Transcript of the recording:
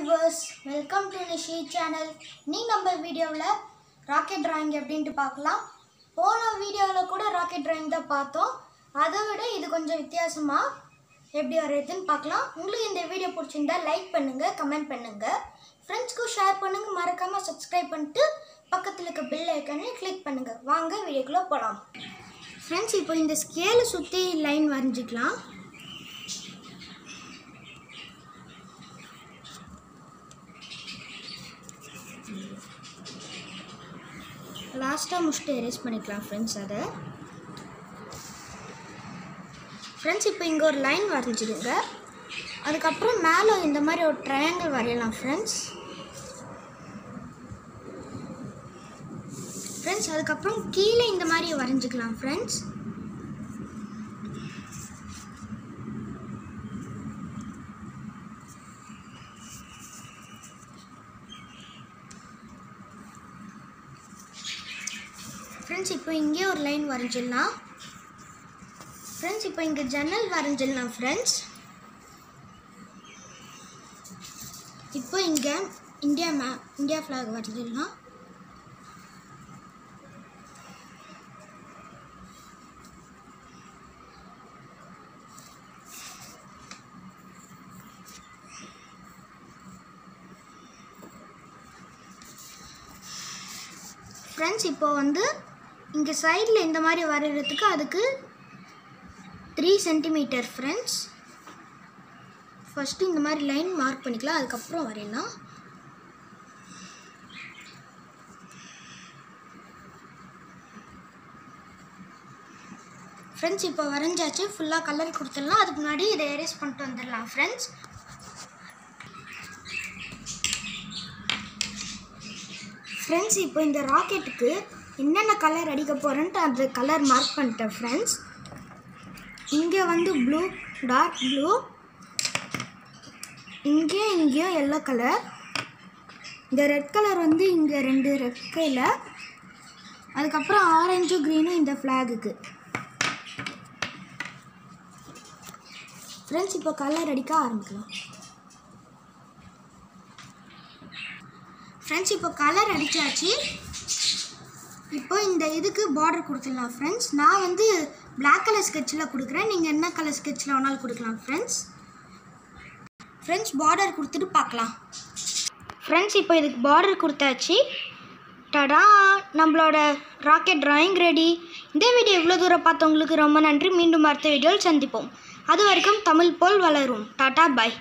viewers, welcome to Nishi channel. நீ நம்ம வீடியோல ராக்கெட் டிராயிங் எப்படின்னு பார்க்கலாம். போன வீடியோல கூட ராக்கெட் டிராயிங் தான் பார்த்தோம். அதை விட இது கொஞ்சம் வித்தியாசமா எப்படி வரையுதுன்னு பார்க்கலாம். உங்களுக்கு இந்த வீடியோ பிடிச்சிருந்தா லைக் பண்ணுங்க, கமெண்ட் பண்ணுங்க, ஃப்ரெண்ட்ஸ்க்கு ஷேர் பண்ணுங்க, மறக்காம சப்ஸ்கிரைப் பண்ணிட்டு பக்கத்துல இருக்க பெல் ஐகானை கிளிக் பண்ணுங்க. வாங்க வீடியோக்குள்ள போலாம். ஃப்ரெண்ட்ஸ், இப்போ இந்த ஸ்கேலை சுத்தி லைன் வரைஞ்சிக்கலாம். லாஸ்ட்டாக முடிச்சுட்டு எரேஸ் பண்ணிக்கலாம் ஃப்ரெண்ட்ஸ். அதை ஃப்ரெண்ட்ஸ் இப்போ இங்கே ஒரு லைன் வரைஞ்சிடுங்க. அதுக்கப்புறம் மேலே இந்த மாதிரி ஒரு ட்ரையாங்கிள் வரையலாம் ஃப்ரெண்ட்ஸ். அதுக்கப்புறம் கீழே இந்த மாதிரி வரைஞ்சிக்கலாம் ஃப்ரெண்ட்ஸ். ஃப்ரெண்ட்ஸ் இப்போ இங்கே ஒரு லைன் வரைஞ்சிடலாம். ஃப்ரெண்ட்ஸ் இப்போ இங்கே ஜன்னல் வரைஞ்சிடலாம் ஃப்ரெண்ட்ஸ். இப்போ இங்கே இந்தியா ஃப்ளாக் வரைஞ்சிடலாம். ஃப்ரெண்ட்ஸ் இப்போ இங்கே சைடில் இந்த மாதிரி வரைகிறதுக்கு அதுக்கு 3 சென்டிமீட்டர் ஃப்ரெண்ட்ஸ். ஃபஸ்ட்டு இந்த மாதிரி லைன் மார்க் பண்ணிக்கலாம், அதுக்கப்புறம் வரையலாம். ஃப்ரெண்ட்ஸ் இப்போ வரைஞ்சாச்சு, ஃபுல்லாக கலர் கொடுத்துடலாம். அதுக்கு முன்னாடி இதை எரேஸ் பண்ணிட்டு வந்துடலாம் ஃப்ரெண்ட்ஸ். ஃப்ரெண்ட்ஸ் இப்போ இந்த ராக்கெட்டுக்கு என்னென்ன கலர் அடிக்க போகிறேன்ட்டு அந்த கலர் மார்க் பண்ணிட்டேன் ஃப்ரெண்ட்ஸ். இங்கே ப்ளூ, டார்க் ப்ளூ, இங்கேயும் எல்லோ கலர், இந்த ரெட் கலர் இங்கே 2 ரெக்கையில், அதுக்கப்புறம் ஆரஞ்சும் க்ரீனும் இந்த ஃப்ளாகுக்கு. ஃப்ரெண்ட்ஸ் இப்போ கலர் அடிக்க ஆரம்பிக்கலாம். ஃப்ரெண்ட்ஸ் இப்போ கலர் அடித்தாச்சு. இப்போ இந்த இதுக்கு பார்டர் கொடுத்துடலாம் ஃப்ரெண்ட்ஸ். நான் பிளாக் கலர் ஸ்கெட்சில் கொடுக்குறேன், நீங்கள் என்ன கலர் ஸ்கெட்சில் வேணாலும் கொடுக்கலாம் ஃப்ரெண்ட்ஸ். பார்டர் கொடுத்துட்டு பார்க்கலாம். ஃப்ரெண்ட்ஸ் இப்போ இதுக்கு பார்டர் கொடுத்தாச்சு. டடா, நம்மளோட ராக்கெட் டிராயிங் ரெடி. இந்த வீடியோ இவ்வளோ தூரம் பார்த்தவங்களுக்கு ரொம்ப நன்றி. மீண்டும் அடுத்த வீடியோவில் சந்திப்போம். அது வரைக்கும் தமிழ் போல் வளரும். டாடா, பாய்.